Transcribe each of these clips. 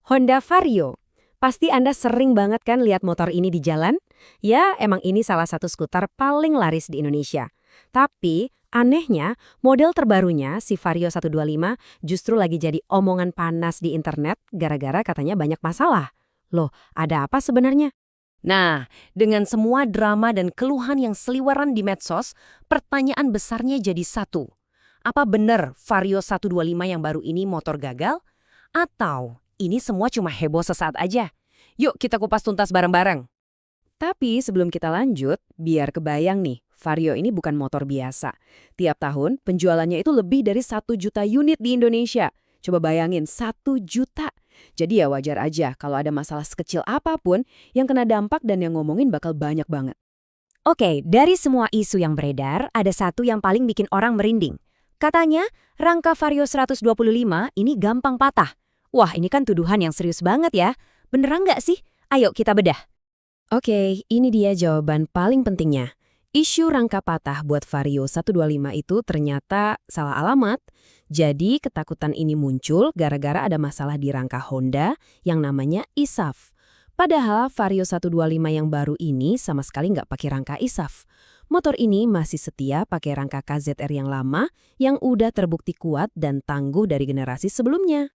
Honda Vario. Pasti Anda sering banget kan lihat motor ini di jalan? Ya, emang ini salah satu skuter paling laris di Indonesia. Tapi, anehnya, model terbarunya, si Vario 125, justru lagi jadi omongan panas di internet gara-gara katanya banyak masalah. Loh, ada apa sebenarnya? Nah, dengan semua drama dan keluhan yang seliweran di medsos, pertanyaan besarnya jadi satu. Apa benar Vario 125 yang baru ini motor gagal? Atau ini semua cuma heboh sesaat aja? Yuk kita kupas tuntas bareng-bareng. Tapi sebelum kita lanjut, biar kebayang nih, Vario ini bukan motor biasa. Tiap tahun, penjualannya itu lebih dari 1 juta unit di Indonesia. Coba bayangin, 1 juta. Jadi ya wajar aja kalau ada masalah sekecil apapun yang kena dampak dan yang ngomongin bakal banyak banget. Oke, dari semua isu yang beredar, ada satu yang paling bikin orang merinding. Katanya, rangka Vario 125 ini gampang patah. Wah, ini kan tuduhan yang serius banget ya. Beneran nggak sih? Ayo kita bedah. Oke, ini dia jawaban paling pentingnya. Isu rangka patah buat Vario 125 itu ternyata salah alamat. Jadi ketakutan ini muncul gara-gara ada masalah di rangka Honda yang namanya ISAF. Padahal Vario 125 yang baru ini sama sekali nggak pakai rangka ISAF. Motor ini masih setia pakai rangka KZR yang lama yang udah terbukti kuat dan tangguh dari generasi sebelumnya.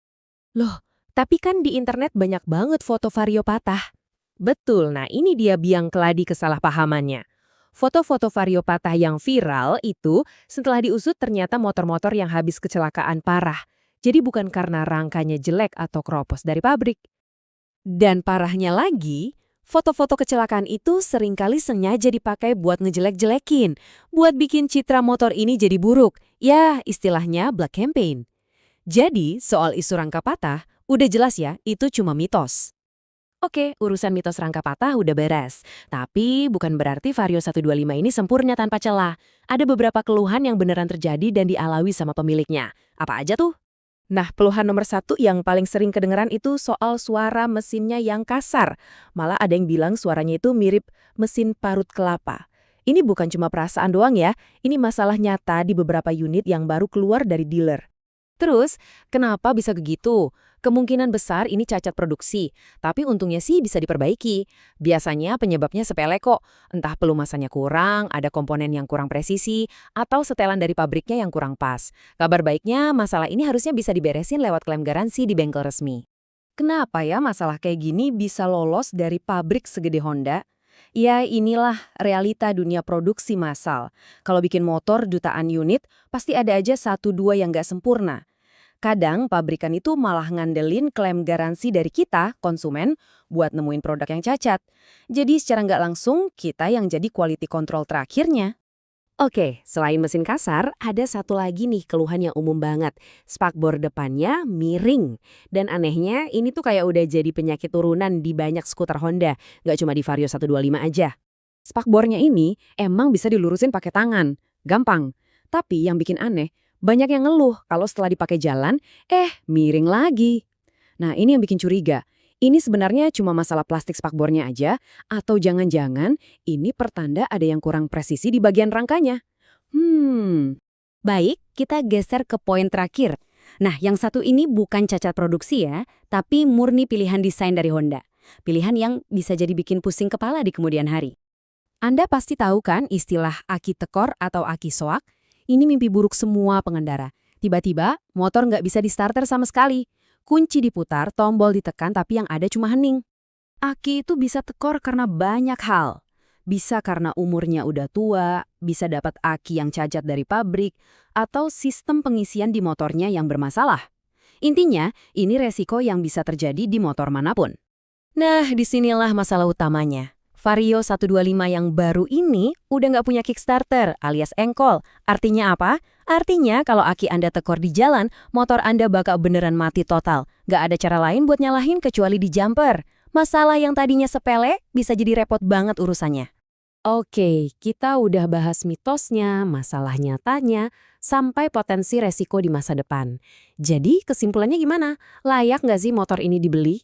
Loh, tapi kan di internet banyak banget foto Vario patah. Betul, nah ini dia biang keladi kesalahpahamannya. Foto-foto Vario patah yang viral itu setelah diusut ternyata motor-motor yang habis kecelakaan parah. Jadi bukan karena rangkanya jelek atau keropos dari pabrik. Dan parahnya lagi, foto-foto kecelakaan itu seringkali sengaja dipakai buat ngejelek-jelekin, buat bikin citra motor ini jadi buruk. Ya, istilahnya black campaign. Jadi, soal isu rangka patah, udah jelas ya, itu cuma mitos. Oke, urusan mitos rangka patah udah beres. Tapi bukan berarti Vario 125 ini sempurna tanpa celah. Ada beberapa keluhan yang beneran terjadi dan dialami sama pemiliknya. Apa aja tuh? Nah, keluhan nomor satu yang paling sering kedengeran itu soal suara mesinnya yang kasar. Malah ada yang bilang suaranya itu mirip mesin parut kelapa. Ini bukan cuma perasaan doang ya, ini masalah nyata di beberapa unit yang baru keluar dari dealer. Terus, kenapa bisa begitu? Kemungkinan besar ini cacat produksi, tapi untungnya sih bisa diperbaiki. Biasanya penyebabnya sepele kok, entah pelumasannya kurang, ada komponen yang kurang presisi, atau setelan dari pabriknya yang kurang pas. Kabar baiknya, masalah ini harusnya bisa diberesin lewat klaim garansi di bengkel resmi. Kenapa ya masalah kayak gini bisa lolos dari pabrik segede Honda? Ya inilah realita dunia produksi massal. Kalau bikin motor jutaan unit, pasti ada aja 1-2 yang nggak sempurna. Kadang pabrikan itu malah ngandelin klaim garansi dari kita, konsumen, buat nemuin produk yang cacat. Jadi secara nggak langsung, kita yang jadi quality control terakhirnya. Oke, selain mesin kasar, ada satu lagi nih keluhan yang umum banget. Spakbor depannya miring. Dan anehnya, ini tuh kayak udah jadi penyakit turunan di banyak skuter Honda. Nggak cuma di Vario 125 aja. Spakbornya ini emang bisa dilurusin pakai tangan. Gampang. Tapi yang bikin aneh, banyak yang ngeluh kalau setelah dipakai jalan, miring lagi. Nah, ini yang bikin curiga. Ini sebenarnya cuma masalah plastik spakbornya aja, atau jangan-jangan ini pertanda ada yang kurang presisi di bagian rangkanya. Baik, kita geser ke poin terakhir. Nah, yang satu ini bukan cacat produksi ya, tapi murni pilihan desain dari Honda. Pilihan yang bisa jadi bikin pusing kepala di kemudian hari. Anda pasti tahu kan istilah aki tekor atau aki soak? Ini mimpi buruk semua pengendara. Tiba-tiba, motor nggak bisa di-starter sama sekali. Kunci diputar, tombol ditekan, tapi yang ada cuma hening. Aki itu bisa tekor karena banyak hal. Bisa karena umurnya udah tua, bisa dapat aki yang cacat dari pabrik, atau sistem pengisian di motornya yang bermasalah. Intinya, ini resiko yang bisa terjadi di motor manapun. Nah, disinilah masalah utamanya. Vario 125 yang baru ini udah nggak punya kickstarter alias engkol. Artinya apa? Artinya kalau aki Anda tekor di jalan, motor Anda bakal beneran mati total. Nggak ada cara lain buat nyalahin kecuali di jumper. Masalah yang tadinya sepele bisa jadi repot banget urusannya. Oke, kita udah bahas mitosnya, masalah nyatanya, sampai potensi resiko di masa depan. Jadi kesimpulannya gimana? Layak nggak sih motor ini dibeli?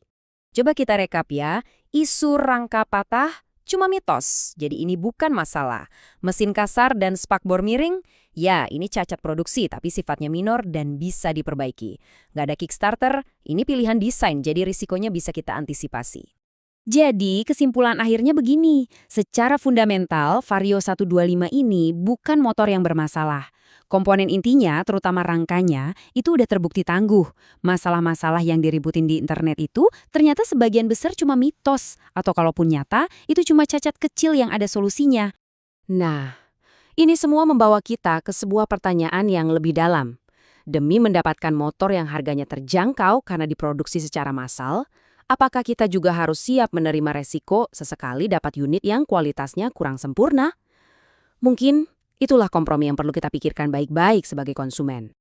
Coba kita rekap ya. Isu rangka patah cuma mitos, jadi ini bukan masalah. Mesin kasar dan spakbor miring, Ya, ini cacat produksi tapi sifatnya minor dan bisa diperbaiki. Nggak ada Kickstarter, ini pilihan desain jadi risikonya bisa kita antisipasi. Jadi, kesimpulan akhirnya begini. Secara fundamental, Vario 125 ini bukan motor yang bermasalah. Komponen intinya, terutama rangkanya, itu udah terbukti tangguh. Masalah-masalah yang diributin di internet itu ternyata sebagian besar cuma mitos. Atau kalaupun nyata, itu cuma cacat kecil yang ada solusinya. Nah, ini semua membawa kita ke sebuah pertanyaan yang lebih dalam. Demi mendapatkan motor yang harganya terjangkau karena diproduksi secara massal, apakah kita juga harus siap menerima resiko sesekali dapat unit yang kualitasnya kurang sempurna? Mungkin itulah kompromi yang perlu kita pikirkan baik-baik sebagai konsumen.